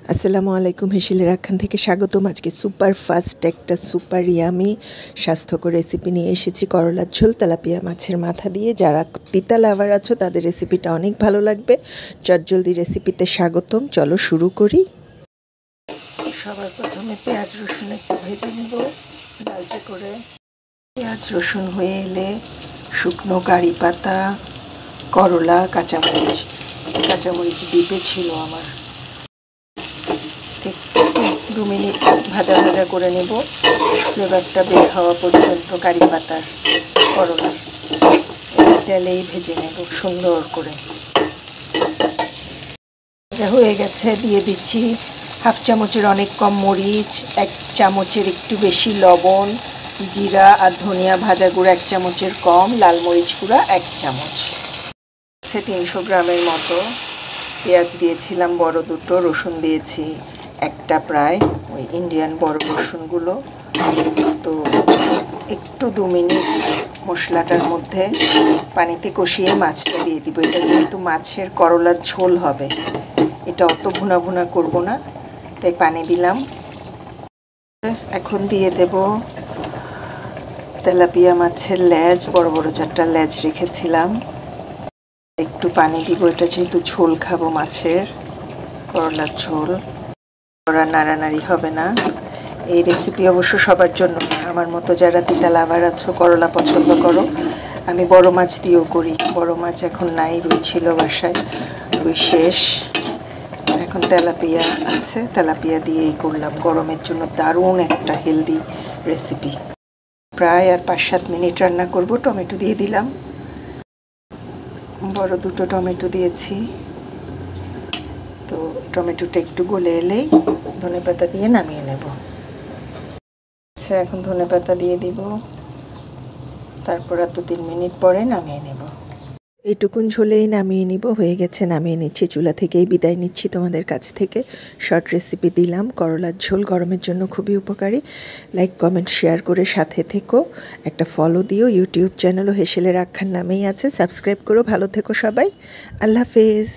আসসালামু আলাইকুম, HeshelerAkhyan থেকে স্বাগতম। আজকে সুপার ফাস্ট একটা সুপার ইয়ামি স্বাস্থ্যকর রেসিপি নিয়ে এসেছি, করলার ঝোল তেলাপিয়া মাছের মাথা দিয়ে। যারা তিতা লাভার আছো তাদের রেসিপিটা অনেক ভালো লাগবে। চটজলদি রেসিপিতে স্বাগতম, চলো শুরু করি। সবার প্রথমে পেঁয়াজ রসুন একটু ভেজে নেব লালচে করে। পেঁয়াজ রসুন হয়ে এলে শুকনো কারি পাতা, করলা, কাঁচামরিচ ডিপে ছিল আমার। 2 মিনিট ভাজা করে নেব, ফ্লেভারটা বের হওয়া পর্যন্ত। কারি পাতার করলা তেলেই ভেজে নেব সুন্দর করে। হয়ে গেছে, দিয়ে দিচ্ছি 1/2 চামচের অনেক কম মরিচ, 1 চামচের একটু বেশি লবণ, জিরা আর ধনিয়া ভাজা গুঁড়া 1 চামচের কম, লাল মরিচ গুঁড়া 1 চামচ। 300 গ্রামের মতো পেঁয়াজ দিয়েছিলাম বড় দুটো, রসুন দিয়েছি একটা, প্রায় ওই ইন্ডিয়ান বড় রসুনগুলো। তো একটু 2 মিনিট মশলাটার মধ্যে পানিতে কষিয়ে মাছটা দিয়ে দিব। এটা যেহেতু মাছের করলার ঝোল হবে, এটা অত ভুনা ভুনা করব না, তাই পানি দিলাম। এখন দিয়ে দেব তেলাপিয়া মাছের লেজ, বড় বড় 4টা লেজ রেখেছিলাম। একটু পানি দিব, এটা যেহেতু ঝোল খাবো মাছের, করলার ঝোল। ওরা নাড়ানাড়ি হবে না। এই রেসিপি অবশ্য সবার জন্য না, আমার মতো যারা তিতা লাভার আছো, করলা পছন্দ করো। আমি বড় মাছ দিয়েও করি, বড় মাছ এখন নাই, রুই ছিল বাসায়, রুই শেষ, এখন তেলাপিয়া আছে, তেলাপিয়া দিয়েই করলাম। গরমের জন্য দারুণ একটা হেলদি রেসিপি। প্রায় আর 5-7 মিনিট রান্না করব। টমেটো দিয়ে দিলাম, বড় 2টো টমেটো দিয়েছি। তো টমেটোটা একটু গলে এলেই ধনেপাতা দিয়ে নামিয়ে নেব। আচ্ছা, এখন ধনেপাতা দিয়ে দিব, তারপর আর 2-3 মিনিট পরে নামিয়ে নেব। এইটুকুন ঝোলেই নামিয়ে নিব। হয়ে গেছে, নামিয়ে নিচ্ছি। চুলা থেকেই বিদায় নিচ্ছি তোমাদের কাছ থেকে। শর্ট রেসিপি দিলাম, করলার ঝোল গরমের জন্য খুবই উপকারী। লাইক, কমেন্ট, শেয়ার করে সাথে থেকো। একটা ফলো দিও। ইউটিউব চ্যানেলও HeshelerAkhyan নামেই আছে, সাবস্ক্রাইব করো। ভালো থেকো সবাই, আল্লাহ হাফেজ।